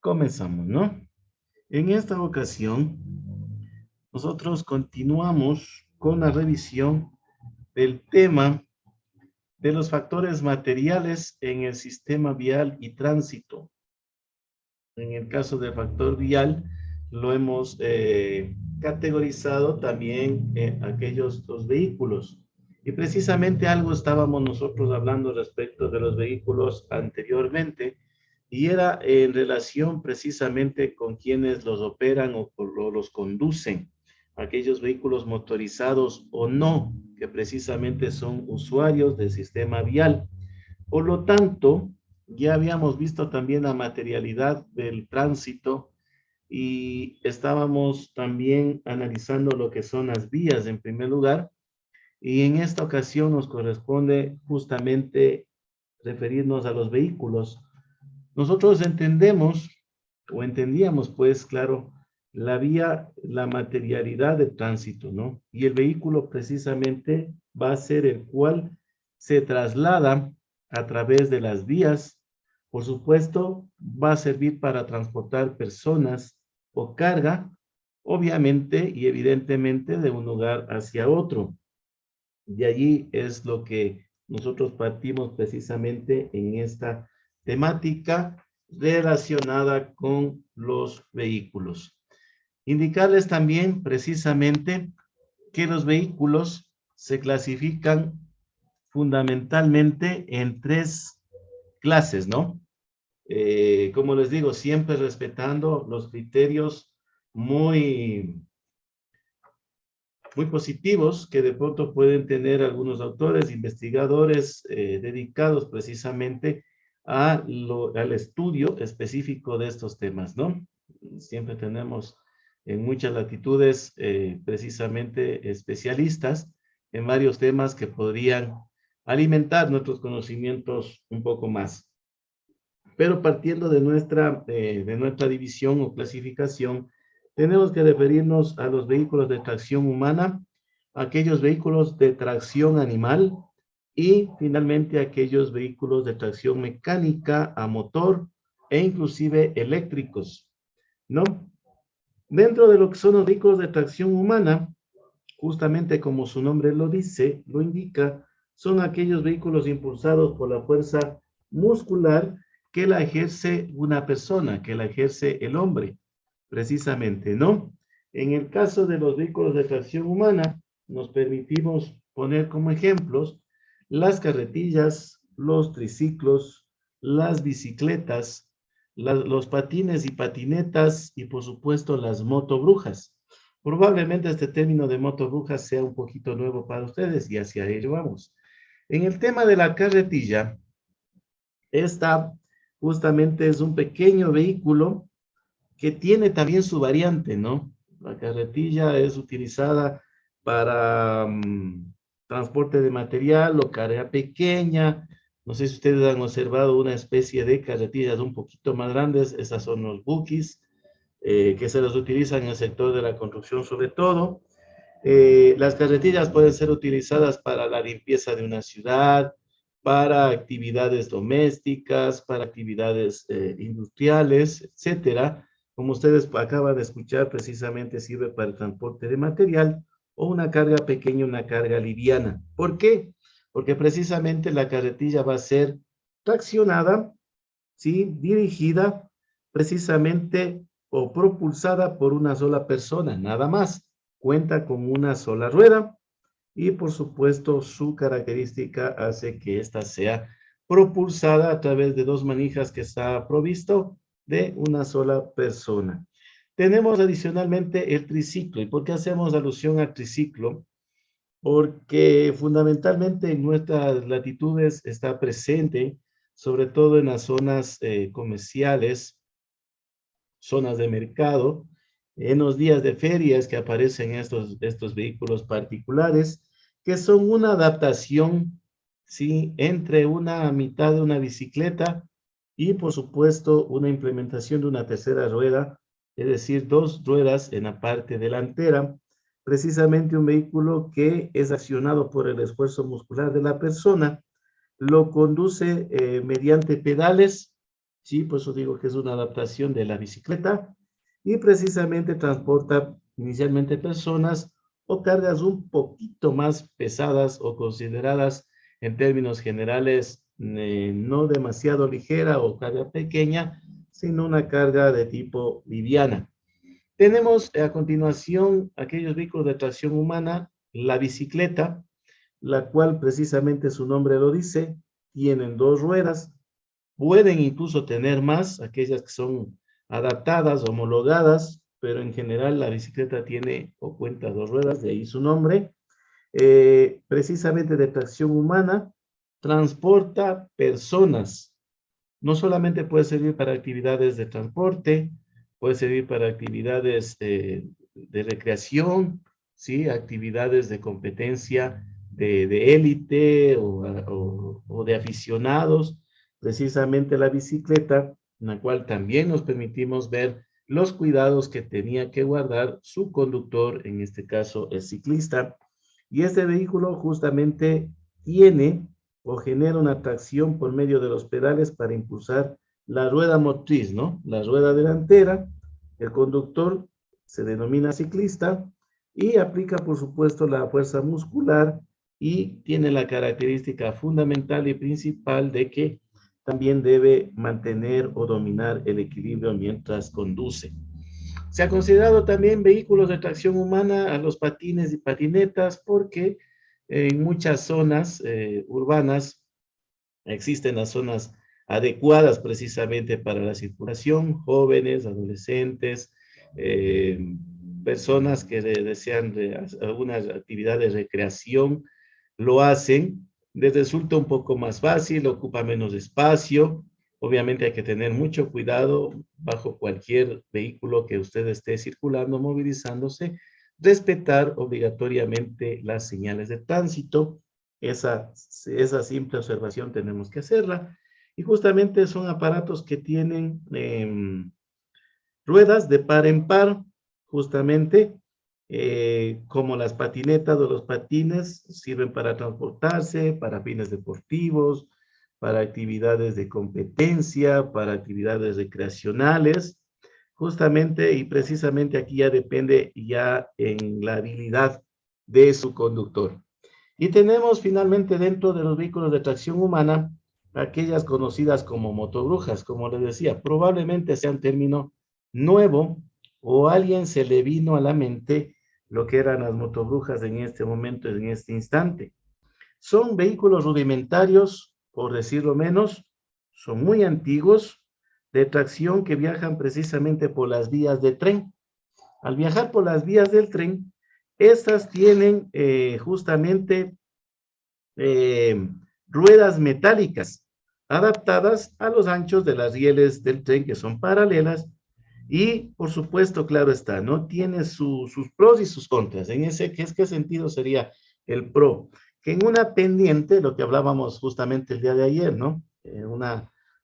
Comenzamos, ¿no? En esta ocasión, nosotros continuamos con la revisión del tema de los factores materiales en el sistema vial y tránsito. En el caso del factor vial, lo hemos categorizado también aquellos los vehículos. Y precisamente algo estábamos nosotros hablando respecto de los vehículos anteriormente, y era en relación precisamente con quienes los operan o los conducen, aquellos vehículos motorizados o no, que precisamente son usuarios del sistema vial. Por lo tanto, ya habíamos visto también la materialidad del tránsito y estábamos también analizando lo que son las vías en primer lugar. Y en esta ocasión nos corresponde justamente referirnos a los vehículos. Nosotros entendemos o entendíamos, pues, claro, la vía, la materialidad de tránsito, ¿no? Y el vehículo precisamente va a ser el cual se traslada a través de las vías. Por supuesto, va a servir para transportar personas o carga, obviamente y evidentemente de un lugar hacia otro. De allí es lo que nosotros partimos precisamente en esta temática relacionada con los vehículos. Indicarles también precisamente que los vehículos se clasifican fundamentalmente en tres clases, ¿no? Como les digo, siempre respetando los criterios muy muy positivos que de pronto pueden tener algunos autores, investigadores dedicados precisamente al estudio específico de estos temas, ¿no? Siempre tenemos en muchas latitudes precisamente especialistas en varios temas que podrían alimentar nuestros conocimientos un poco más. Pero partiendo de nuestra división o clasificación, tenemos que referirnos a los vehículos de tracción humana, aquellos vehículos de tracción animal y finalmente aquellos vehículos de tracción mecánica a motor e inclusive eléctricos, ¿no? Dentro de lo que son los vehículos de tracción humana, justamente como su nombre lo dice, lo indica, son aquellos vehículos impulsados por la fuerza muscular que la ejerce una persona, que la ejerce el hombre, precisamente, ¿no? En el caso de los vehículos de tracción humana, nos permitimos poner como ejemplos las carretillas, los triciclos, las bicicletas, los patines y patinetas y por supuesto las motobrujas. Probablemente este término de motobrujas sea un poquito nuevo para ustedes y hacia ello vamos. En el tema de la carretilla, esta justamente es un pequeño vehículo que tiene también su variante, ¿no? La carretilla es utilizada para transporte de material o carga pequeña. No sé si ustedes han observado una especie de carretillas un poquito más grandes, esas son los buggies, que se los utilizan en el sector de la construcción sobre todo. Las carretillas pueden ser utilizadas para la limpieza de una ciudad, para actividades domésticas, para actividades industriales, etcétera. Como ustedes acaban de escuchar, precisamente sirve para el transporte de material o una carga pequeña, una carga liviana. ¿Por qué? Porque precisamente la carretilla va a ser traccionada, ¿sí? Dirigida precisamente o propulsada por una sola persona, nada más. Cuenta con una sola rueda y por supuesto su característica hace que ésta sea propulsada a través de dos manijas que está provisto de una sola persona. Tenemos adicionalmente el triciclo. ¿Y por qué hacemos alusión al triciclo? Porque fundamentalmente en nuestras latitudes está presente, sobre todo en las zonas comerciales, zonas de mercado, en los días de ferias que aparecen estos vehículos particulares, que son una adaptación, ¿sí? Entre una mitad de una bicicleta y, por supuesto, una implementación de una tercera rueda, es decir, dos ruedas en la parte delantera, precisamente un vehículo que es accionado por el esfuerzo muscular de la persona, lo conduce mediante pedales, Sí, por eso digo que es una adaptación de la bicicleta y precisamente transporta inicialmente personas o cargas un poquito más pesadas o consideradas en términos generales no demasiado ligera o carga pequeña, sino una carga de tipo liviana. Tenemos a continuación aquellos vehículos de tracción humana, la bicicleta, la cual precisamente su nombre lo dice, tienen dos ruedas, pueden incluso tener más, aquellas que son adaptadas, homologadas, pero en general la bicicleta tiene o cuenta dos ruedas, de ahí su nombre. Precisamente de tracción humana, transporta personas. No solamente puede servir para actividades de transporte, puede servir para actividades de recreación, ¿sí? Actividades de competencia de élite o de aficionados. Precisamente la bicicleta, en la cual también nos permitimos ver los cuidados que tenía que guardar su conductor, en este caso el ciclista. Y este vehículo justamente tiene o genera una tracción por medio de los pedales para impulsar la rueda motriz, ¿no? La rueda delantera, el conductor se denomina ciclista y aplica, por supuesto, la fuerza muscular y tiene la característica fundamental y principal de que también debe mantener o dominar el equilibrio mientras conduce. Se ha considerado también vehículos de tracción humana a los patines y patinetas porque en muchas zonas urbanas existen las zonas adecuadas precisamente para la circulación, jóvenes, adolescentes, eh, personas que desean alguna actividad de recreación, lo hacen, les resulta un poco más fácil, ocupa menos espacio, obviamente hay que tener mucho cuidado bajo cualquier vehículo que usted esté circulando, movilizándose, respetar obligatoriamente las señales de tránsito, esa simple observación tenemos que hacerla. Y justamente son aparatos que tienen ruedas de par en par, justamente, como las patinetas o los patines, sirven para transportarse, para fines deportivos, para actividades de competencia, para actividades recreacionales, justamente y precisamente aquí ya depende ya en la habilidad de su conductor. Y tenemos finalmente dentro de los vehículos de tracción humana aquellas conocidas como motobrujas, como les decía, probablemente sea un término nuevo o a alguien se le vino a la mente lo que eran las motobrujas en este momento, en este instante. Son vehículos rudimentarios, por decirlo menos, son muy antiguos, de tracción que viajan precisamente por las vías de tren. Al viajar por las vías del tren, estas tienen justamente eh, ruedas metálicas adaptadas a los anchos de las rieles del tren que son paralelas y por supuesto, claro está, no tiene sus pros y sus contras. En ese, ¿qué sentido sería el pro? Que en una pendiente, lo que hablábamos justamente el día de ayer, ¿no?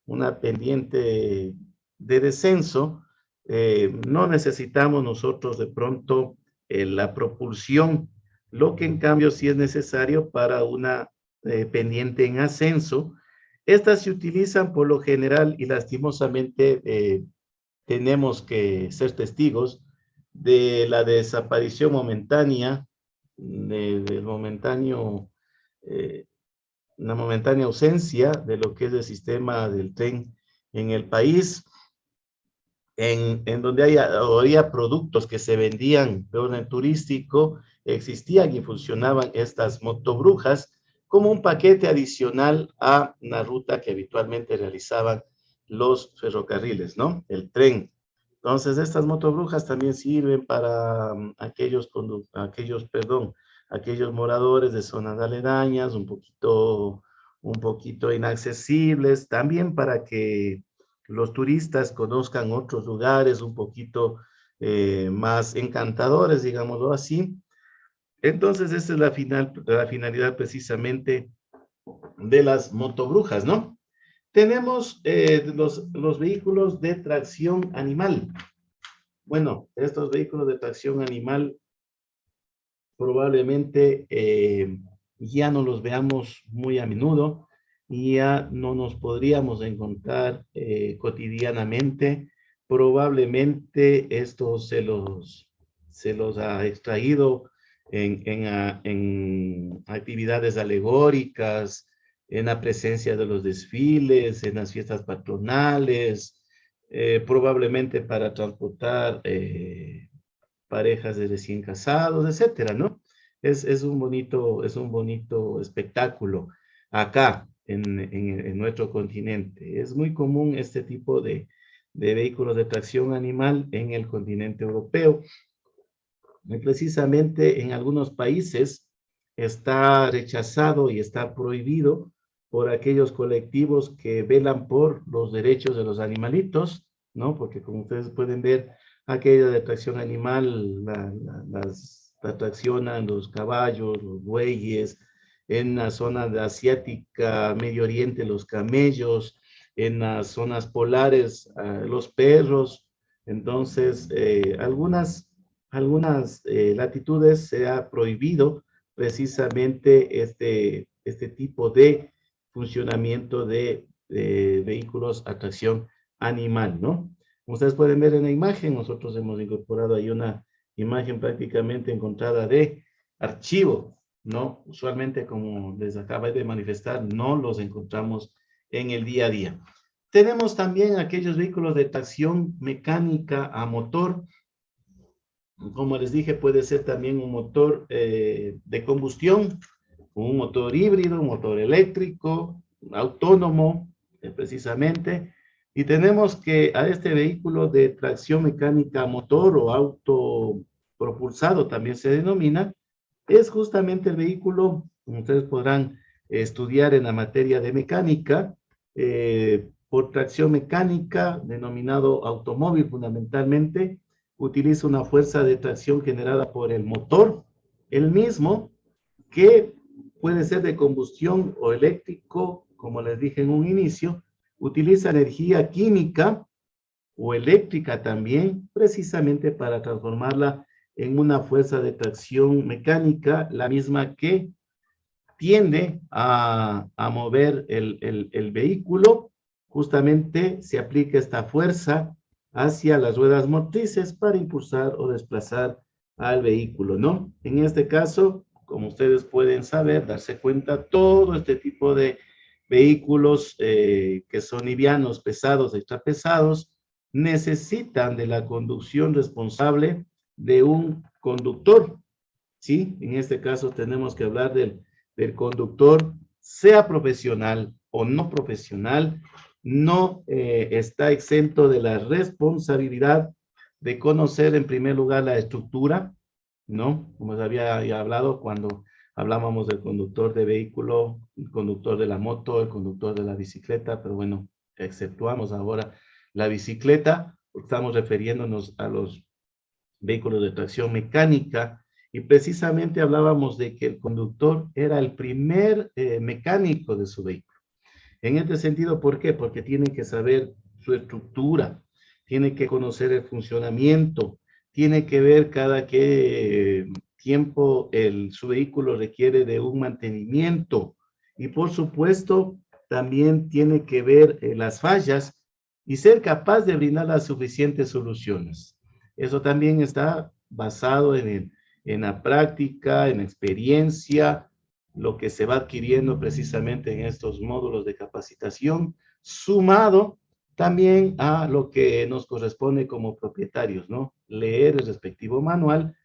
Una pendiente de descenso, no necesitamos nosotros de pronto la propulsión, lo que en cambio sí es necesario para una pendiente en ascenso. Estas se utilizan por lo general y lastimosamente tenemos que ser testigos de la desaparición momentánea, del momentáneo, eh, una momentánea ausencia de lo que es el sistema del tren en el país, en donde había productos que se vendían de orden turístico, existían y funcionaban estas motobrujas como un paquete adicional a una ruta que habitualmente realizaban los ferrocarriles, ¿no? El tren. Entonces, estas motobrujas también sirven para aquellos moradores de zonas aledañas, un poquito inaccesibles, también para que los turistas conozcan otros lugares un poquito más encantadores, digámoslo así. Entonces, esa es la finalidad precisamente de las motobrujas, ¿no? Tenemos los vehículos de tracción animal. Bueno, estos vehículos de tracción animal probablemente ya no los veamos muy a menudo. ya no nos podríamos encontrar cotidianamente. Probablemente esto se los ha extraído en actividades alegóricas, en la presencia de los desfiles, en las fiestas patronales, probablemente para transportar parejas de recién casados, etcétera, ¿no? Es un bonito espectáculo acá en nuestro continente. Es muy común este tipo de vehículos de tracción animal en el continente europeo. Y precisamente en algunos países está rechazado y está prohibido por aquellos colectivos que velan por los derechos de los animalitos, ¿no? Porque como ustedes pueden ver, aquella de tracción animal la traccionan los caballos, los bueyes, en la zona de asiática, Medio Oriente, los camellos, en las zonas polares, los perros. Entonces, algunas latitudes se ha prohibido precisamente este tipo de funcionamiento de vehículos a tracción animal, ¿no? Como ustedes pueden ver en la imagen, nosotros hemos incorporado ahí una imagen prácticamente encontrada de archivo, ¿no? Usualmente, como les acaba de manifestar, no los encontramos en el día a día. Tenemos también aquellos vehículos de tracción mecánica a motor. Como les dije, puede ser también un motor de combustión, un motor híbrido, un motor eléctrico, autónomo, precisamente. Y tenemos que a este vehículo de tracción mecánica a motor o autopropulsado también se denomina, es justamente el vehículo, como ustedes podrán estudiar en la materia de mecánica, por tracción mecánica, denominado automóvil fundamentalmente, utiliza una fuerza de tracción generada por el motor, el mismo, que puede ser de combustión o eléctrico, como les dije en un inicio, utiliza energía química o eléctrica también, precisamente para transformarla en una fuerza de tracción mecánica, la misma que tiende a mover el vehículo. Justamente se aplica esta fuerza hacia las ruedas motrices para impulsar o desplazar al vehículo, ¿no? En este caso, como ustedes pueden saber, darse cuenta, todo este tipo de vehículos que son livianos, pesados, extrapesados, necesitan de la conducción responsable de un conductor, ¿sí? En este caso tenemos que hablar del conductor, sea profesional o no profesional, no está exento de la responsabilidad de conocer en primer lugar la estructura, ¿no? Como se había ya hablado cuando hablábamos del conductor de vehículo, el conductor de la moto, el conductor de la bicicleta, pero bueno, exceptuamos ahora la bicicleta, estamos refiriéndonos a los vehículos de tracción mecánica, y precisamente hablábamos de que el conductor era el primer mecánico de su vehículo. En este sentido, ¿por qué? Porque tiene que saber su estructura, tiene que conocer el funcionamiento, tiene que ver cada qué tiempo su vehículo requiere de un mantenimiento, y por supuesto también tiene que ver las fallas y ser capaz de brindar las suficientes soluciones. Eso también está basado en la práctica, en la experiencia, lo que se va adquiriendo precisamente en estos módulos de capacitación, sumado también a lo que nos corresponde como propietarios, ¿no? Leer el respectivo manual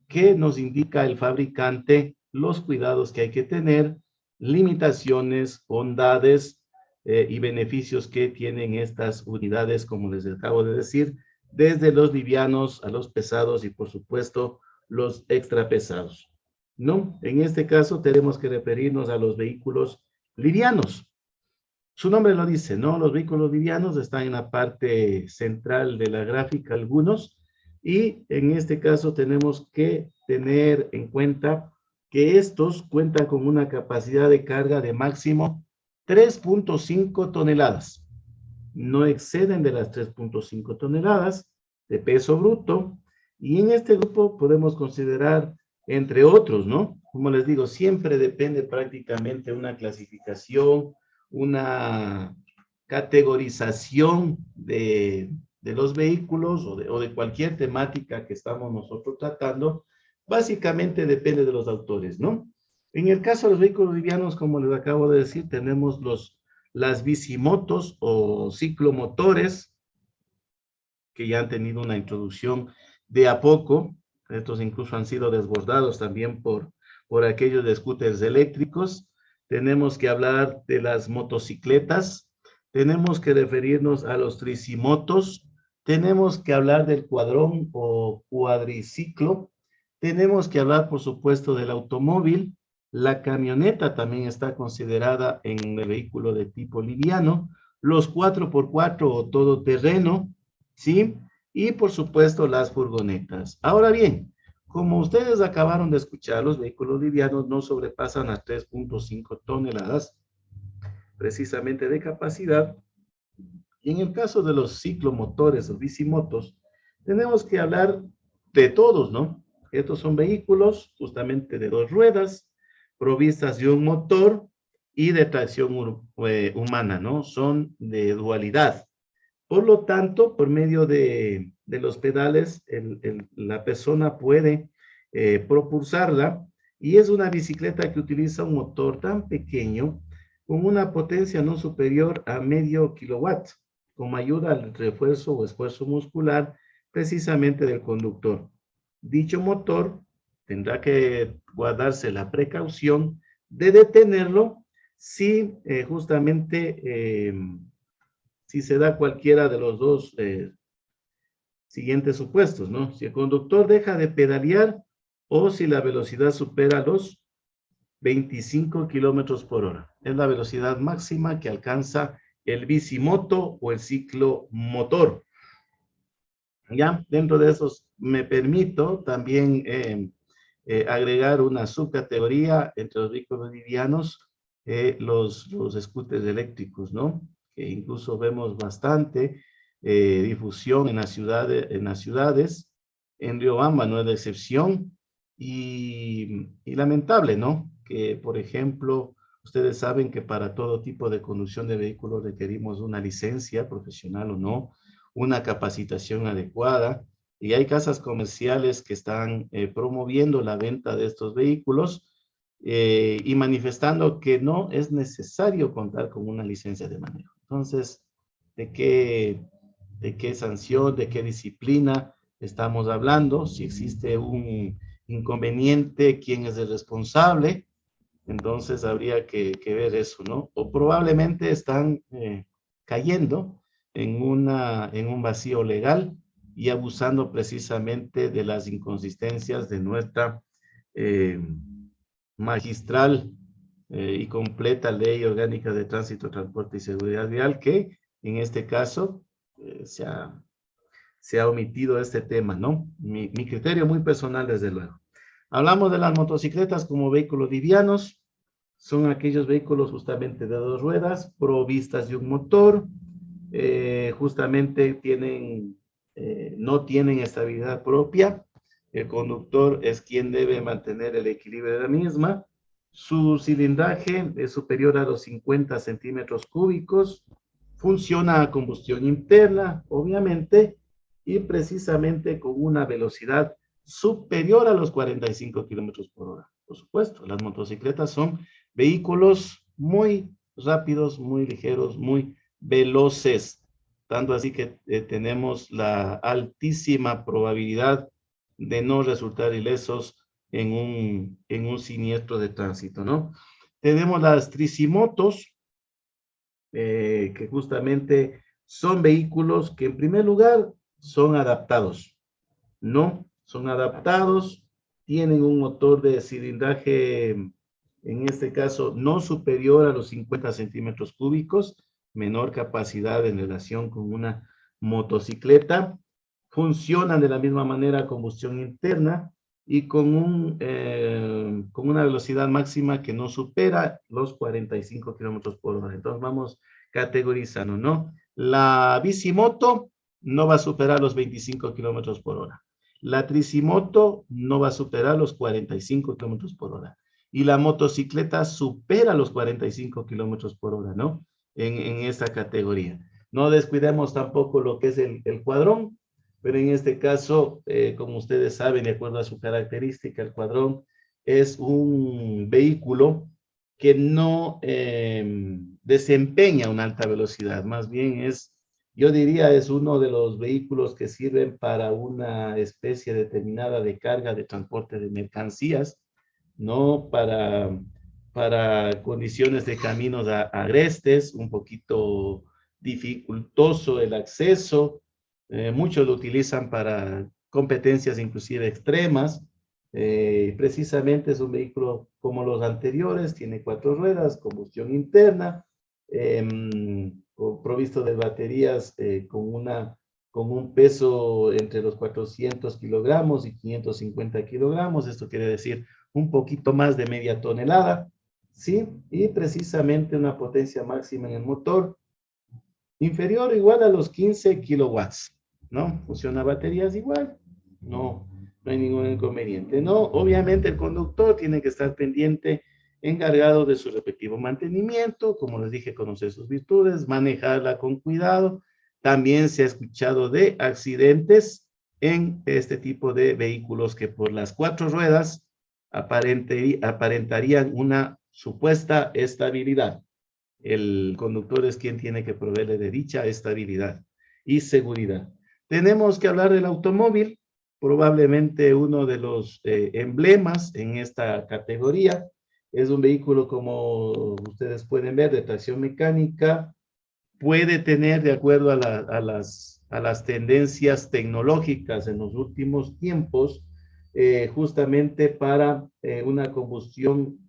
que nos indica el fabricante los cuidados que hay que tener, limitaciones, bondades y beneficios que tienen estas unidades, como les acabo de decir, desde los livianos a los pesados y, por supuesto, los extra pesados. ¿No? En este caso tenemos que referirnos a los vehículos livianos. Su nombre lo dice, ¿no? Los vehículos livianos están en la parte central de la gráfica, algunos, y en este caso tenemos que tener en cuenta que estos cuentan con una capacidad de carga de máximo 3.5 toneladas. No exceden de las 3.5 toneladas de peso bruto, y en este grupo podemos considerar, entre otros, ¿no? Como les digo, siempre depende prácticamente de una clasificación una categorización de los vehículos o de cualquier temática que estamos nosotros tratando, básicamente depende de los autores, ¿no? En el caso de los vehículos livianos, como les acabo de decir, tenemos las bicimotos o ciclomotores, que ya han tenido una introducción de a poco. Estos incluso han sido desbordados también por aquellos de scooters eléctricos. Tenemos que hablar de las motocicletas, tenemos que referirnos a los tricimotos, tenemos que hablar del cuadrón o cuadriciclo, tenemos que hablar, por supuesto, del automóvil. La camioneta también está considerada en el vehículo de tipo liviano, los 4x4 o todoterreno, ¿sí? Y por supuesto las furgonetas. Ahora bien, como ustedes acabaron de escuchar, los vehículos livianos no sobrepasan las 3.5 toneladas precisamente de capacidad. Y en el caso de los ciclomotores o bicimotos, tenemos que hablar de todos, ¿no? Estos son vehículos justamente de dos ruedas, provistas de un motor y de tracción humana, ¿no? Son de dualidad. Por lo tanto, por medio de los pedales, la persona puede propulsarla y es una bicicleta que utiliza un motor tan pequeño con una potencia no superior a medio kilowatt, como ayuda al refuerzo o esfuerzo muscular precisamente del conductor. Dicho motor tendrá que guardarse la precaución de detenerlo si justamente si se da cualquiera de los dos siguientes supuestos, ¿no? Si el conductor deja de pedalear o si la velocidad supera los 25 kilómetros por hora. Es la velocidad máxima que alcanza el bicimoto o el ciclomotor. Ya, dentro de esos me permito también agregar una subcategoría entre los vehículos livianos, los scooters eléctricos, ¿no? Que incluso vemos bastante difusión en las ciudades. En Riobamba no es la excepción. Y lamentable, ¿no? Que, por ejemplo, ustedes saben que para todo tipo de conducción de vehículos requerimos una licencia profesional o no, una capacitación adecuada, y hay casas comerciales que están promoviendo la venta de estos vehículos y manifestando que no es necesario contar con una licencia de manejo. Entonces, de qué sanción, de qué disciplina estamos hablando? Si existe un inconveniente, quién es el responsable? Entonces habría que ver eso, ¿no? O probablemente están cayendo en un vacío legal y abusando precisamente de las inconsistencias de nuestra eh, magistral y completa ley orgánica de tránsito, transporte y seguridad vial, que en este caso se ha omitido este tema, ¿no? Mi criterio muy personal, desde luego. Hablamos de las motocicletas como vehículos livianos. Son aquellos vehículos justamente de dos ruedas, provistas de un motor, justamente no tienen estabilidad propia. El conductor es quien debe mantener el equilibrio de la misma. Su cilindraje es superior a los 50 centímetros cúbicos. Funciona a combustión interna, obviamente, y precisamente con una velocidad superior a los 45 kilómetros por hora. Por supuesto, las motocicletas son vehículos muy rápidos, muy ligeros, muy veloces, tanto así que tenemos la altísima probabilidad de no resultar ilesos en un siniestro de tránsito, ¿no? Tenemos las tricimotos, que justamente son vehículos que en primer lugar son adaptados, ¿no? Son adaptados, tienen un motor de cilindraje, en este caso, no superior a los 50 centímetros cúbicos, menor capacidad en relación con una motocicleta, funcionan de la misma manera a combustión interna y con una velocidad máxima que no supera los 45 kilómetros por hora. Entonces vamos categorizando, ¿no? La bicimoto no va a superar los 25 kilómetros por hora. La tricimoto no va a superar los 45 kilómetros por hora. Y la motocicleta supera los 45 kilómetros por hora, ¿no? en esta categoría. No descuidemos tampoco lo que es el cuadrón, pero en este caso, como ustedes saben, de acuerdo a su característica, el cuadrón es un vehículo que no desempeña una alta velocidad, más bien es, yo diría, es uno de los vehículos que sirven para una especie determinada de carga de transporte de mercancías, no para condiciones de caminos agrestes, un poquito dificultoso el acceso. Muchos lo utilizan para competencias inclusive extremas. Precisamente es un vehículo como los anteriores, tiene 4 ruedas, combustión interna, eh, provisto de baterías con un peso entre los 400 kilogramos y 550 kilogramos. Esto quiere decir un poquito más de media tonelada, ¿sí? Y precisamente una potencia máxima en el motor inferior o igual a los 15 kilowatts, ¿no? Funciona baterías igual, no, no hay ningún inconveniente, ¿no? Obviamente el conductor tiene que estar pendiente, encargado de su respectivo mantenimiento, como les dije, conocer sus virtudes, manejarla con cuidado. También se ha escuchado de accidentes en este tipo de vehículos que por las 4 ruedas aparentarían una supuesta estabilidad. El conductor es quien tiene que proveerle de dicha estabilidad y seguridad. Tenemos que hablar del automóvil, probablemente uno de los emblemas en esta categoría. Es un vehículo, como ustedes pueden ver, de tracción mecánica. Puede tener, de acuerdo a las tendencias tecnológicas en los últimos tiempos, justamente para una combustión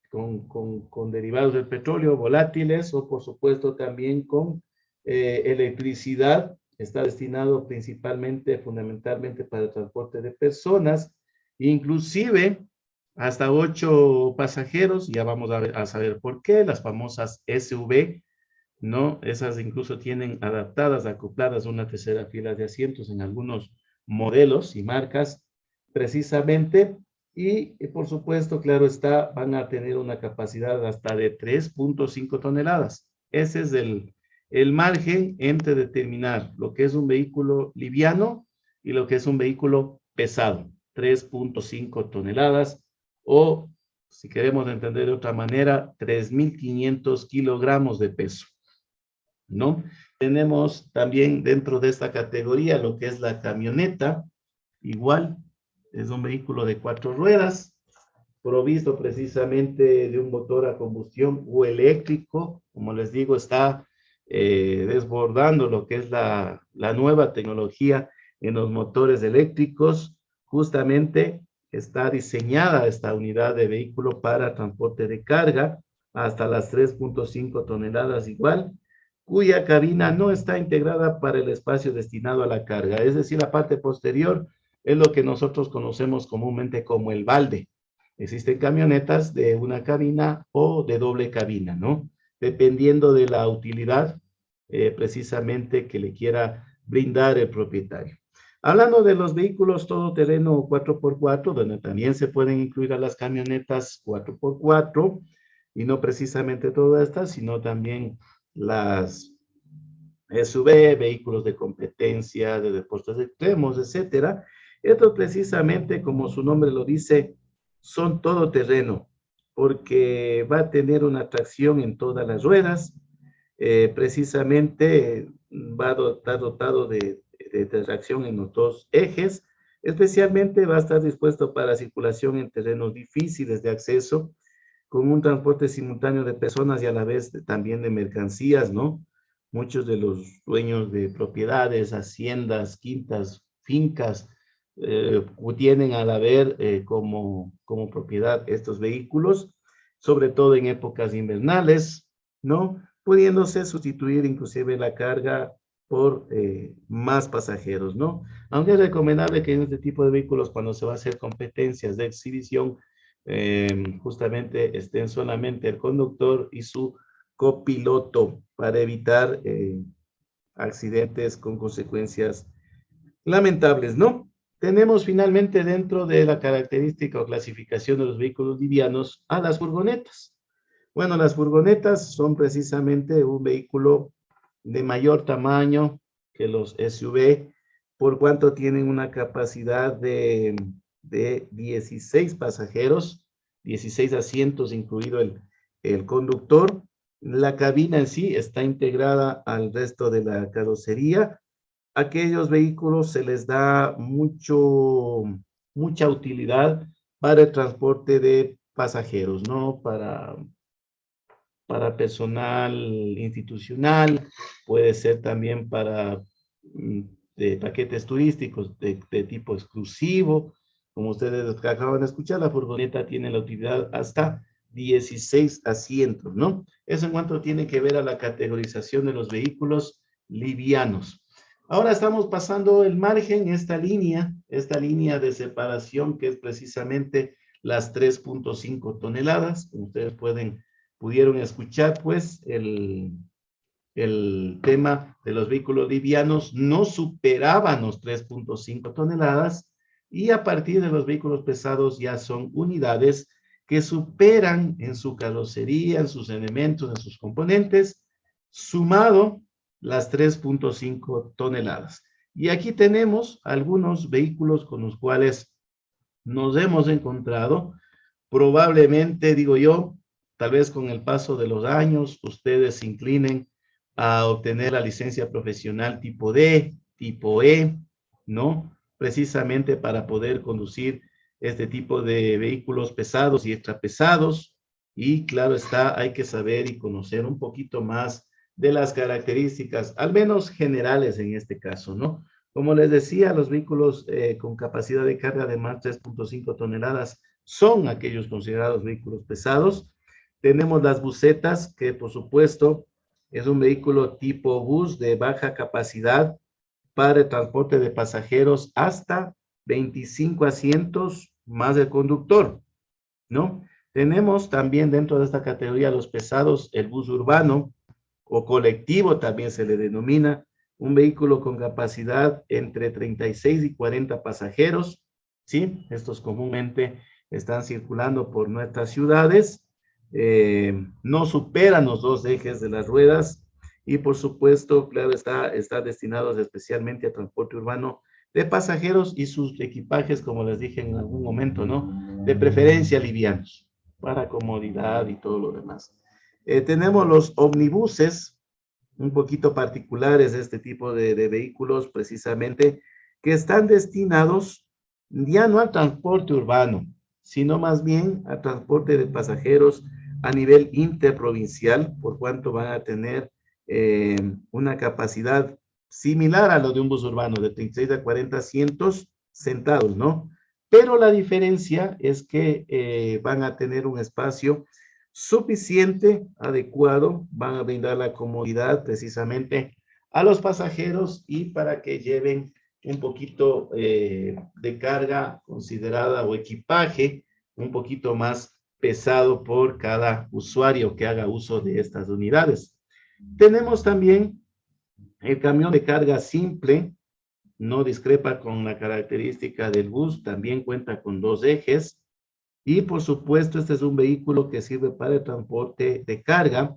con derivados del petróleo, volátiles, o por supuesto también con electricidad. Está destinado principalmente, fundamentalmente para el transporte de personas, inclusive hasta 8 pasajeros. Ya vamos a saber por qué, las famosas SUV, ¿no? Esas incluso tienen adaptadas, acopladas una tercera fila de asientos en algunos modelos y marcas, precisamente. Y por supuesto, claro está, van a tener una capacidad hasta de 3.5 toneladas. Ese es el margen entre determinar lo que es un vehículo liviano y lo que es un vehículo pesado. 3.5 toneladas, o si queremos entender de otra manera, 3.500 kilogramos de peso, ¿no? Tenemos también dentro de esta categoría lo que es la camioneta. Igual, es un vehículo de 4 ruedas, provisto precisamente de un motor a combustión o eléctrico. Como les digo, está desbordando lo que es la nueva tecnología en los motores eléctricos. Justamente está diseñada esta unidad de vehículo para transporte de carga hasta las 3.5 toneladas igual, cuya cabina no está integrada para el espacio destinado a la carga. Es decir, la parte posterior es lo que nosotros conocemos comúnmente como el balde. Existen camionetas de una cabina o de doble cabina, ¿no? Dependiendo de la utilidad precisamente que le quiera brindar el propietario. Hablando de los vehículos todoterreno 4x4, donde también se pueden incluir a las camionetas 4x4, y no precisamente todas estas, sino también las SUV, vehículos de competencia, de deportes extremos, etcétera. Estos precisamente, como su nombre lo dice, son todoterreno, porque va a tener una tracción en todas las ruedas. Precisamente va a estar dotado de tracción en los 2 ejes. Especialmente va a estar dispuesto para circulación en terrenos difíciles de acceso, con un transporte simultáneo de personas y a la vez también de mercancías, ¿no? Muchos de los dueños de propiedades, haciendas, quintas, fincas, tienen al haber como propiedad estos vehículos, sobre todo en épocas invernales, ¿no? Pudiéndose sustituir inclusive la carga por más pasajeros, ¿no? Aunque es recomendable que en este tipo de vehículos, cuando se va a hacer competencias de exhibición, justamente estén solamente el conductor y su copiloto para evitar accidentes con consecuencias lamentables, ¿no? Tenemos finalmente dentro de la característica o clasificación de los vehículos livianos a las furgonetas. Bueno, las furgonetas son precisamente un vehículo de mayor tamaño que los SUV, por cuanto tienen una capacidad de 16 pasajeros, 16 asientos, incluido el conductor. La cabina en sí está integrada al resto de la carrocería. Aquellos vehículos se les da mucha utilidad para el transporte de pasajeros, ¿no? Para personal institucional, puede ser también para de paquetes turísticos de tipo exclusivo. Como ustedes acaban de escuchar, la furgoneta tiene la utilidad hasta 16 asientos, ¿no? Eso en cuanto tiene que ver a la categorización de los vehículos livianos. Ahora estamos pasando el margen, esta línea de separación que es precisamente las 3.5 toneladas. Ustedes pudieron escuchar, pues, el tema de los vehículos livianos no superaban los 3.5 toneladas y a partir de los vehículos pesados ya son unidades que superan en su carrocería, en sus elementos, en sus componentes, sumado las 3.5 toneladas. Y aquí tenemos algunos vehículos con los cuales nos hemos encontrado. Probablemente, digo yo, tal vez con el paso de los años, ustedes se inclinen a obtener la licencia profesional tipo D, tipo E, ¿no? Precisamente para poder conducir este tipo de vehículos pesados y extrapesados. Y claro está, hay que saber y conocer un poquito más de las características, al menos generales en este caso, ¿no? Como les decía, los vehículos con capacidad de carga de más de 3.5 toneladas son aquellos considerados vehículos pesados. Tenemos las busetas, que por supuesto es un vehículo tipo bus de baja capacidad para el transporte de pasajeros hasta 25 asientos más el conductor, ¿no? Tenemos también dentro de esta categoría los pesados, el bus urbano o colectivo también se le denomina, un vehículo con capacidad entre 36 y 40 pasajeros, ¿sí? Estos comúnmente están circulando por nuestras ciudades, no superan los dos ejes de las ruedas y por supuesto, claro, está destinados especialmente a transporte urbano de pasajeros y sus equipajes, como les dije en algún momento, ¿no? De preferencia livianos, para comodidad y todo lo demás. Tenemos los omnibuses, un poquito particulares de este tipo de vehículos, precisamente, que están destinados ya no al transporte urbano, sino más bien al transporte de pasajeros a nivel interprovincial, por cuanto van a tener una capacidad similar a lo de un bus urbano, de 36 a 40 asientos sentados, ¿no? Pero la diferencia es que van a tener un espacio suficiente, adecuado, van a brindar la comodidad precisamente a los pasajeros y para que lleven un poquito de carga considerada o equipaje un poquito más pesado por cada usuario que haga uso de estas unidades. Tenemos también el camión de carga simple, no discrepa con la característica del bus, también cuenta con dos ejes y por supuesto este es un vehículo que sirve para el transporte de carga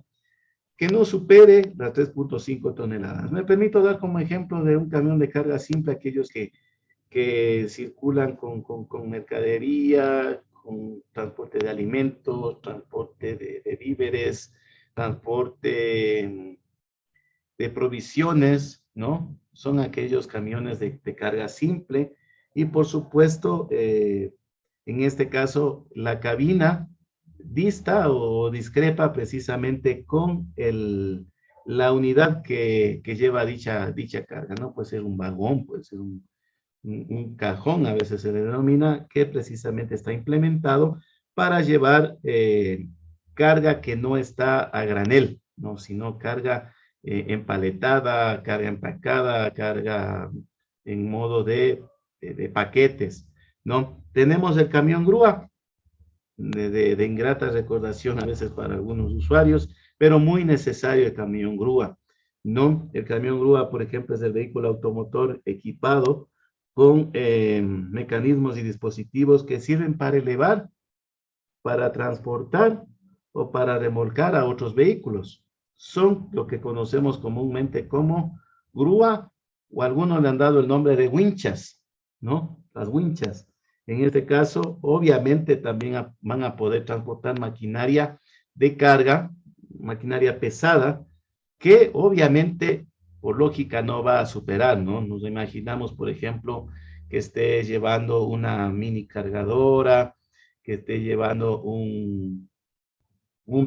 que no supere las 3.5 toneladas. Me permito dar como ejemplo de un camión de carga simple aquellos que circulan con mercadería, con transporte de alimentos, transporte de víveres, transporte de provisiones, ¿no? Son aquellos camiones de carga simple y por supuesto, en este caso, la cabina dista o discrepa precisamente con la unidad que lleva dicha carga, ¿no? Puede ser un vagón, puede ser un cajón, a veces se le denomina, que precisamente está implementado para llevar carga que no está a granel, ¿no? Sino carga empaletada, carga empacada, carga en modo de paquetes, ¿no? Tenemos el camión grúa, de ingrata recordación a veces para algunos usuarios, pero muy necesario el camión grúa, ¿no? El camión grúa, por ejemplo, es el vehículo automotor equipado con mecanismos y dispositivos que sirven para elevar, para transportar o para remolcar a otros vehículos. Son lo que conocemos comúnmente como grúa, o algunos le han dado el nombre de winchas, ¿no? Las winchas. En este caso, obviamente también van a poder transportar maquinaria de carga, maquinaria pesada, que obviamente por lógica no va a superar, ¿no? Nos imaginamos, por ejemplo, que esté llevando una mini cargadora, que esté llevando un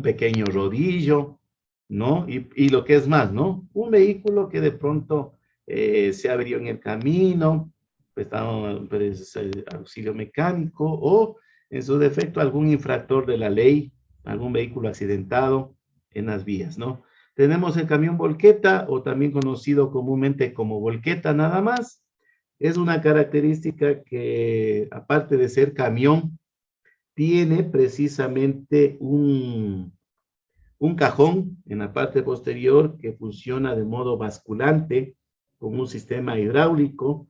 pequeño rodillo, ¿no? Y lo que es más, ¿no? Un vehículo que de pronto se abrió en el camino, pues, auxilio mecánico o en su defecto algún infractor de la ley, algún vehículo accidentado en las vías, ¿no? Tenemos el camión volqueta o también conocido comúnmente como volqueta nada más. Es una característica que aparte de ser camión, tiene precisamente un cajón en la parte posterior que funciona de modo basculante con un sistema hidráulico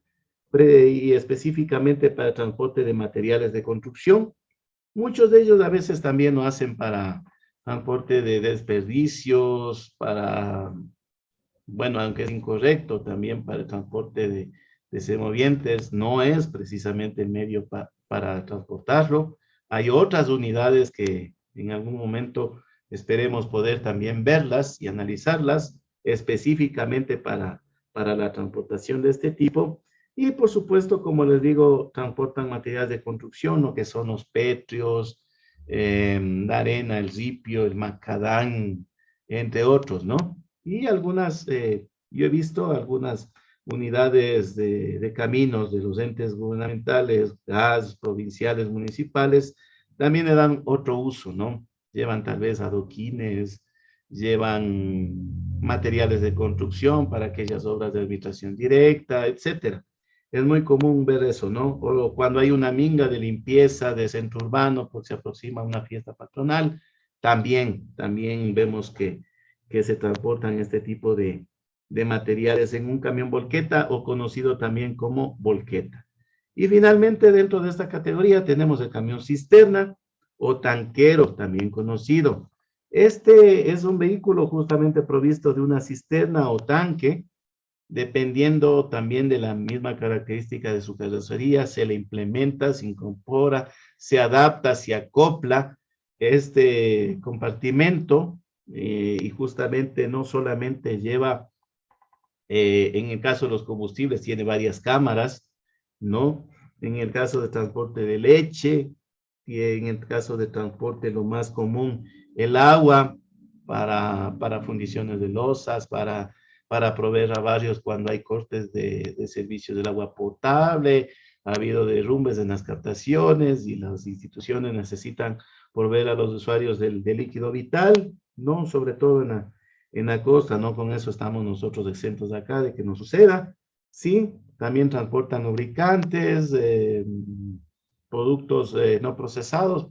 y específicamente para transporte de materiales de construcción. Muchos de ellos a veces también lo hacen para transporte de desperdicios, para, bueno, aunque es incorrecto, también para el transporte de semovientes, no es precisamente el medio para transportarlo. Hay otras unidades que en algún momento esperemos poder también verlas y analizarlas específicamente para la transportación de este tipo. Y por supuesto, como les digo, transportan materiales de construcción, lo que son los petrios, la arena, el ripio, el macadán, entre otros, ¿no? Y algunas, yo he visto algunas unidades de caminos de los entes gubernamentales, gas, provinciales, municipales, también le dan otro uso, ¿no? Llevan tal vez adoquines, llevan materiales de construcción para aquellas obras de administración directa, etcétera. Es muy común ver eso, ¿no? O cuando hay una minga de limpieza de centro urbano, porque se aproxima una fiesta patronal, también vemos que se transportan este tipo de materiales en un camión volqueta o conocido también como volqueta. Y finalmente, dentro de esta categoría tenemos el camión cisterna o tanquero, también conocido. Este es un vehículo justamente provisto de una cisterna o tanque, dependiendo también de la misma característica de su carrocería, se le implementa, se incorpora, se adapta, se acopla este compartimento y justamente no solamente lleva, en el caso de los combustibles, tiene varias cámaras, ¿no? En el caso de transporte de leche, y en el caso de transporte lo más común, el agua para fundiciones de losas, para proveer a barrios cuando hay cortes de servicios del agua potable, ha habido derrumbes en las captaciones y las instituciones necesitan proveer a los usuarios del líquido vital, ¿no? Sobre todo en la costa, ¿no? Con eso estamos nosotros exentos acá de que no suceda. Sí, también transportan lubricantes, productos no procesados,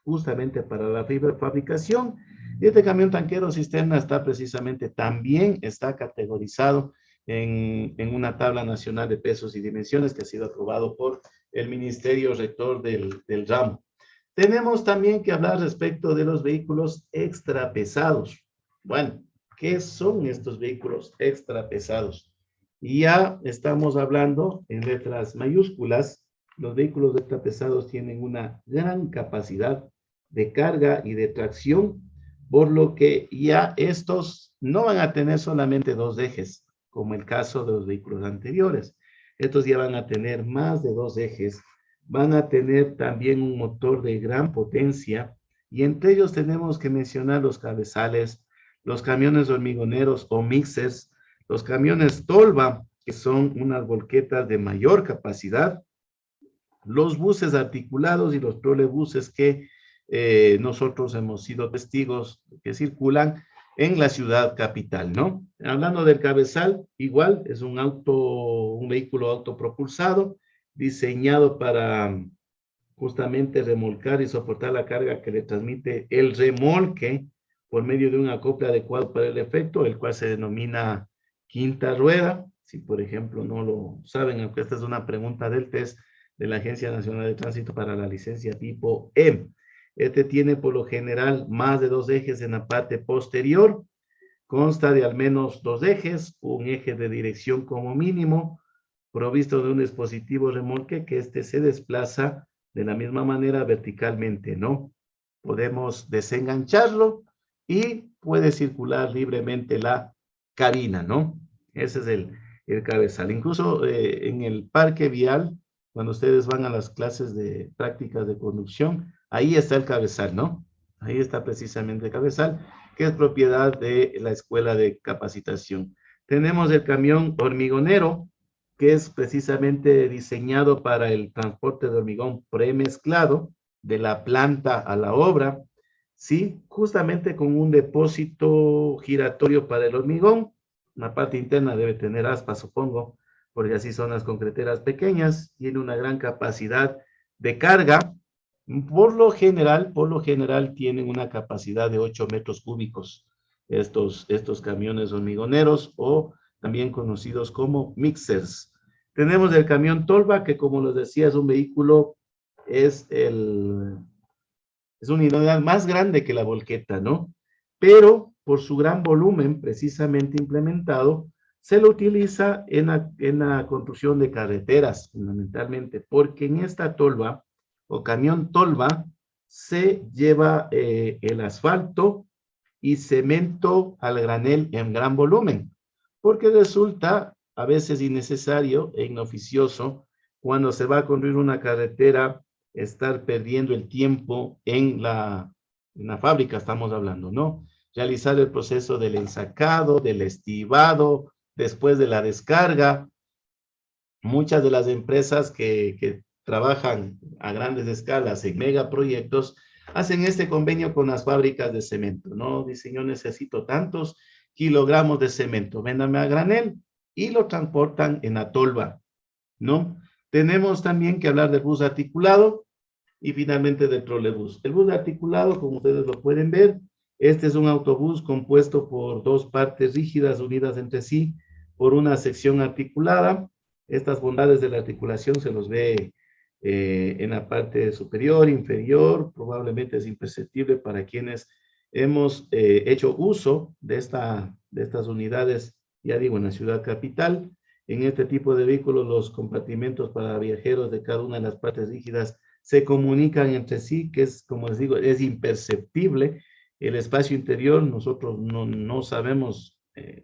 justamente para la fabricación. Y este camión tanquero cisterna está precisamente, también está categorizado en una tabla nacional de pesos y dimensiones que ha sido aprobado por el Ministerio Rector del ramo. Tenemos también que hablar respecto de los vehículos extra pesados. Bueno, ¿qué son estos vehículos extra pesados? Y ya estamos hablando en letras mayúsculas. Los vehículos extra pesados tienen una gran capacidad de carga y de tracción, por lo que ya estos no van a tener solamente dos ejes, como el caso de los vehículos anteriores. Estos ya van a tener más de dos ejes, van a tener también un motor de gran potencia, y entre ellos tenemos que mencionar los cabezales, los camiones hormigoneros o mixers, los camiones tolva, que son unas volquetas de mayor capacidad, los buses articulados y los trolebuses que nosotros hemos sido testigos que circulan en la ciudad capital, ¿no? Hablando del cabezal, igual es un vehículo autopropulsado diseñado para justamente remolcar y soportar la carga que le transmite el remolque por medio de un acople adecuado para el efecto, el cual se denomina quinta rueda. Si, por ejemplo, no lo saben, aunque esta es una pregunta del test de la Agencia Nacional de Tránsito para la licencia tipo E. Este tiene por lo general más de 2 ejes en la parte posterior. Consta de al menos 2 ejes, un eje de dirección como mínimo, provisto de un dispositivo remolque que este se desplaza de la misma manera verticalmente, ¿no? Podemos desengancharlo y puede circular libremente la cabina, ¿no? Ese es el cabezal. Incluso en el parque vial, cuando ustedes van a las clases de prácticas de conducción, ahí está el cabezal, ¿no? Ahí está precisamente el cabezal, que es propiedad de la escuela de capacitación. Tenemos el camión hormigonero, que es precisamente diseñado para el transporte de hormigón premezclado de la planta a la obra, ¿sí? Justamente con un depósito giratorio para el hormigón. La parte interna debe tener aspas, supongo, porque así son las concreteras pequeñas. Tiene una gran capacidad de carga. Por lo general tienen una capacidad de 8 metros cúbicos estos camiones hormigoneros o también conocidos como mixers. Tenemos el camión Tolva, que como les decía, es un vehículo, es el, es una unidad más grande que la volqueta, ¿no? Pero por su gran volumen, precisamente implementado, se lo utiliza en la construcción de carreteras, fundamentalmente, porque en esta tolva o camión tolva se lleva el asfalto y cemento al granel en gran volumen, porque resulta a veces innecesario e inoficioso cuando se va a construir una carretera estar perdiendo el tiempo en la fábrica, estamos hablando, ¿no? Realizar el proceso del ensacado, del estibado, después de la descarga. Muchas de las empresas que trabajan a grandes escalas en megaproyectos hacen este convenio con las fábricas de cemento, ¿no? Dicen, yo necesito tantos kilogramos de cemento, véndame a granel y lo transportan en la tolva, ¿no? Tenemos también que hablar del bus articulado, y finalmente del trolebús. El bus articulado, como ustedes lo pueden ver, este es un autobús compuesto por 2 partes rígidas unidas entre sí por una sección articulada. Estas bondades de la articulación se los ve en la parte superior, inferior, probablemente es imperceptible para quienes hemos hecho uso de estas unidades, ya digo, en la ciudad capital. En este tipo de vehículos, los compartimentos para viajeros de cada una de las partes rígidas se comunican entre sí, que es, como les digo, es imperceptible. El espacio interior, nosotros no sabemos,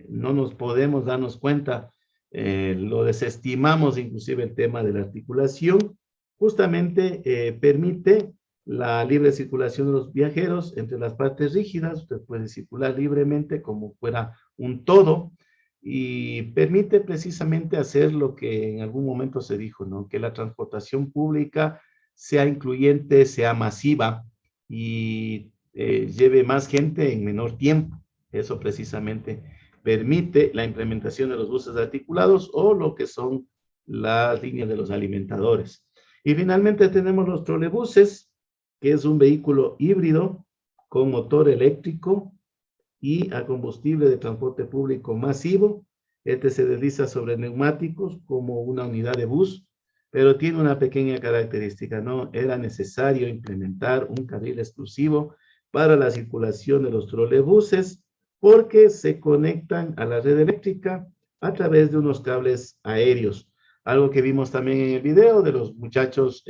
no nos podemos darnos cuenta, lo desestimamos inclusive el tema de la articulación, justamente permite la libre circulación de los viajeros entre las partes rígidas. Usted puede circular libremente como fuera un todo, y permite precisamente hacer lo que en algún momento se dijo, ¿no? Que la transportación pública sea incluyente, sea masiva y lleve más gente en menor tiempo. Eso precisamente permite la implementación de los buses articulados o lo que son las líneas de los alimentadores. Y finalmente tenemos los trolebuses, que es un vehículo híbrido con motor eléctrico y a combustible de transporte público masivo. Este se desliza sobre neumáticos como una unidad de bus, pero tiene una pequeña característica, ¿no? Era necesario implementar un carril exclusivo para la circulación de los trolebuses porque se conectan a la red eléctrica a través de unos cables aéreos. Algo que vimos también en el video de los muchachos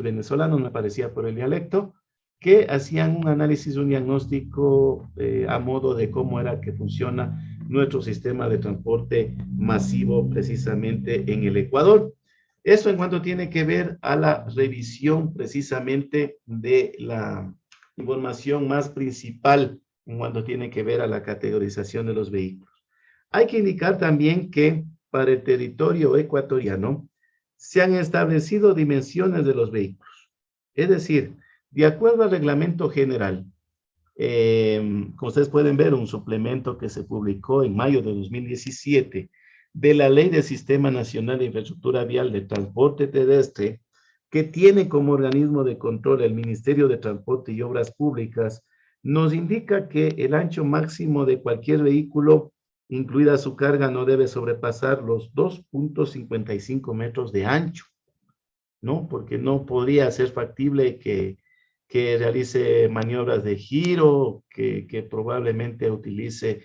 venezolanos, me parecía por el dialecto, que hacían un análisis, un diagnóstico a modo de cómo era que funciona nuestro sistema de transporte masivo precisamente en el Ecuador. Eso en cuanto tiene que ver a la revisión precisamente de la información más principal en cuanto tiene que ver a la categorización de los vehículos. Hay que indicar también que para el territorio ecuatoriano se han establecido dimensiones de los vehículos. Es decir, de acuerdo al reglamento general, como ustedes pueden ver, un suplemento que se publicó en mayo de 2017 de la Ley del Sistema Nacional de Infraestructura Vial de Transporte Terrestre, que tiene como organismo de control el Ministerio de Transporte y Obras Públicas, nos indica que el ancho máximo de cualquier vehículo, incluida su carga, no debe sobrepasar los 2.55 metros de ancho. ¿no? Porque no podría ser factible que realice maniobras de giro, que probablemente utilice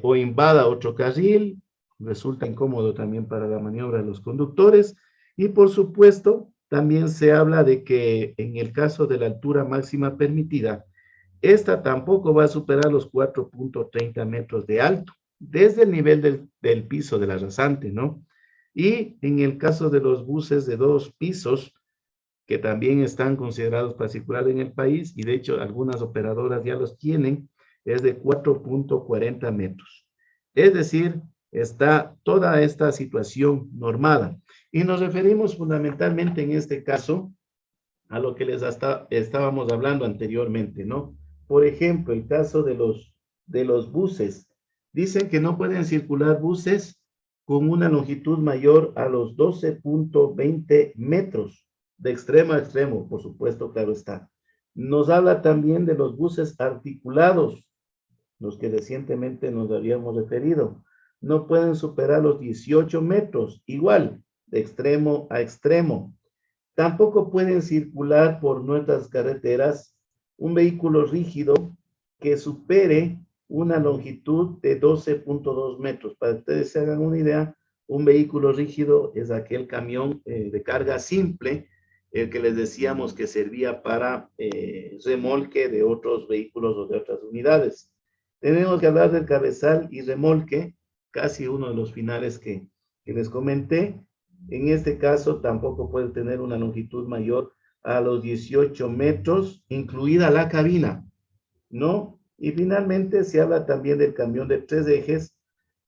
o invada otro carril. Resulta incómodo también para la maniobra de los conductores. Y por supuesto, también se habla de que en el caso de la altura máxima permitida, esta tampoco va a superar los 4.30 metros de alto, desde el nivel del piso de la rasante, ¿no? Y en el caso de los buses de 2 pisos, que también están considerados para circular en el país, y de hecho algunas operadoras ya los tienen, es de 4.40 metros. Es decir, está toda esta situación normada. Y nos referimos fundamentalmente en este caso a lo que estábamos hablando anteriormente, ¿no? Por ejemplo, el caso de los buses. Dicen que no pueden circular buses con una longitud mayor a los 12.20 metros, de extremo a extremo, por supuesto, claro está. Nos habla también de los buses articulados, los que recientemente nos habíamos referido. No pueden superar los 18 metros, igual, de extremo a extremo. Tampoco pueden circular por nuestras carreteras un vehículo rígido que supere una longitud de 12.2 metros. Para que ustedes se hagan una idea, un vehículo rígido es aquel camión de carga simple, el que les decíamos que servía para remolque de otros vehículos o de otras unidades. Tenemos que hablar del cabezal y remolque, casi uno de los finales que les comenté. En este caso, tampoco puede tener una longitud mayor a los 18 metros, incluida la cabina, ¿no? Y finalmente se habla también del camión de 3 ejes,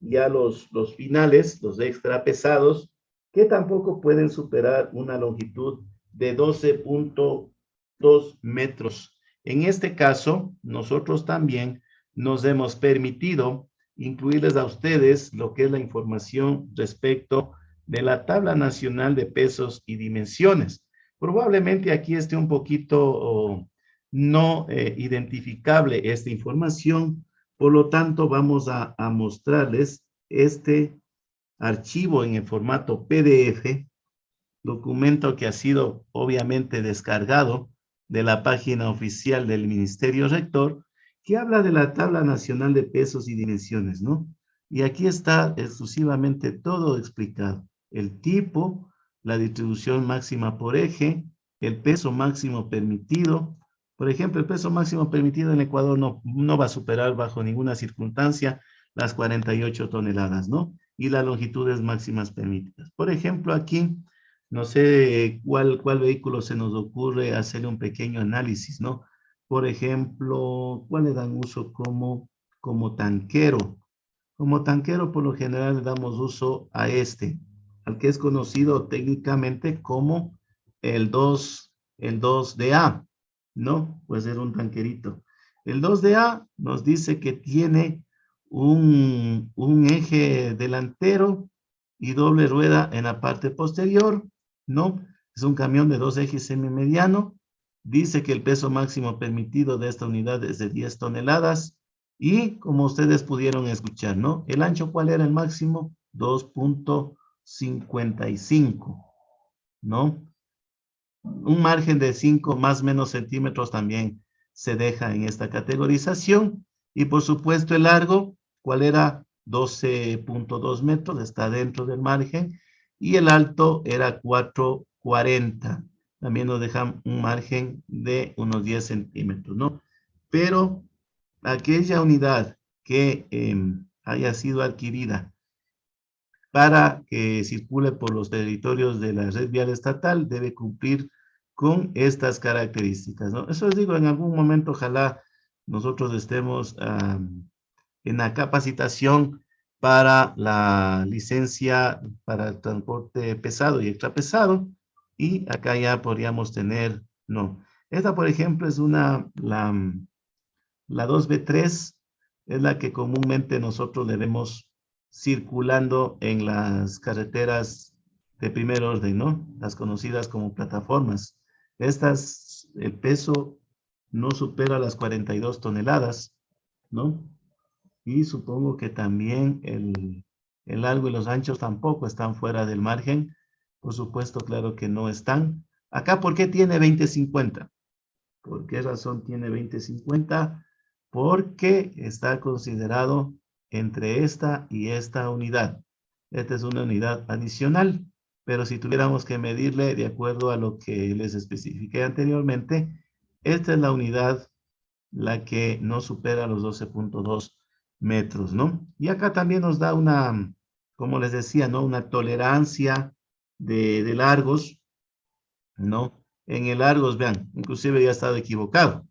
ya los finales, los extra pesados, que tampoco pueden superar una longitud de 12.2 metros. En este caso, nosotros también nos hemos permitido incluirles a ustedes lo que es la información respecto de la Tabla Nacional de Pesos y Dimensiones. Probablemente aquí esté un poquito no identificable esta información, por lo tanto vamos a mostrarles este archivo en el formato PDF, documento que ha sido obviamente descargado de la página oficial del Ministerio Rector, que habla de la Tabla Nacional de Pesos y Dimensiones, ¿no? Y aquí está exclusivamente todo explicado. El tipo, la distribución máxima por eje, el peso máximo permitido. Por ejemplo, el peso máximo permitido en Ecuador no va a superar bajo ninguna circunstancia las 48 toneladas, ¿no? Y las longitudes máximas permitidas. Por ejemplo, aquí no sé cuál vehículo se nos ocurre hacer un pequeño análisis, ¿no? Por ejemplo, ¿cuál le dan uso como tanquero? Como tanquero, por lo general, le damos uso a este, al que es conocido técnicamente como el 2DA, ¿no? Puede ser un tanquerito. El 2DA nos dice que tiene un eje delantero y doble rueda en la parte posterior, ¿no? Es un camión de 2 ejes semimediano. Dice que el peso máximo permitido de esta unidad es de 10 toneladas. Y como ustedes pudieron escuchar, ¿no? ¿El ancho cuál era el máximo? 2.55, ¿no? Un margen de 5 más o menos centímetros también se deja en esta categorización. Y por supuesto el largo, ¿cuál era? 12.2 metros, está dentro del margen. Y el alto era 4.40. También nos deja un margen de unos 10 centímetros, ¿no? Pero aquella unidad que haya sido adquirida para que circule por los territorios de la red vial estatal debe cumplir con estas características, ¿no? Eso les digo, en algún momento ojalá nosotros estemos en la capacitación para la licencia para el transporte pesado y extrapesado, y acá ya podríamos tener, no. Esta, por ejemplo, es la 2B3, es la que comúnmente nosotros le vemos circulando en las carreteras de primer orden, ¿no? Las conocidas como plataformas. Estas, el peso no supera las 42 toneladas, ¿no? Y supongo que también el largo y los anchos tampoco están fuera del margen Por supuesto, claro que no están. Acá, ¿por qué tiene 2050? ¿Por qué razón tiene 2050? Porque está considerado entre esta y esta unidad. Esta es una unidad adicional, pero si tuviéramos que medirle de acuerdo a lo que les especifiqué anteriormente, esta es la unidad la que no supera los 12.2 metros, ¿no? Y acá también nos da una, como les decía, ¿no? Una tolerancia de largos, ¿no? En el largos, vean, inclusive ya he estado equivocado.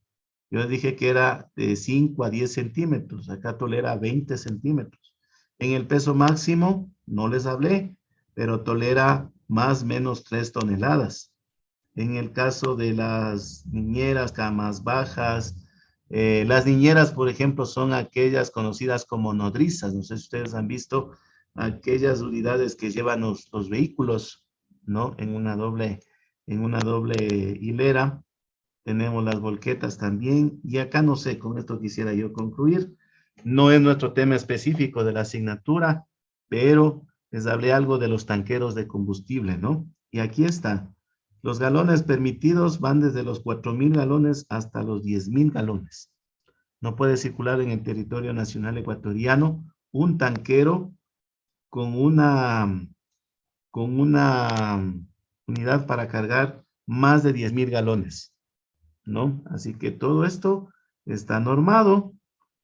Yo les dije que era de 5 a 10 centímetros, acá tolera 20 centímetros. En el peso máximo, no les hablé, pero tolera más o menos 3 toneladas. En el caso de las niñeras, camas bajas, las niñeras, por ejemplo, son aquellas conocidas como nodrizas. No sé si ustedes han visto aquellas unidades que llevan los vehículos, ¿no? En una doble hilera. Tenemos las volquetas también. Y acá no sé, con esto quisiera yo concluir. No es nuestro tema específico de la asignatura, pero les hablé algo de los tanqueros de combustible, ¿no? Y aquí está. Los galones permitidos van desde los 4.000 galones hasta los 10.000 galones. No puede circular en el territorio nacional ecuatoriano un tanquero con una unidad para cargar más de 10.000 galones, ¿no? Así que todo esto está normado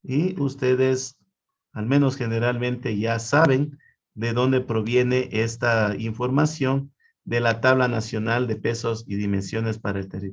y ustedes, al menos generalmente, ya saben de dónde proviene esta información de la Tabla Nacional de Pesos y Dimensiones para el Territorio.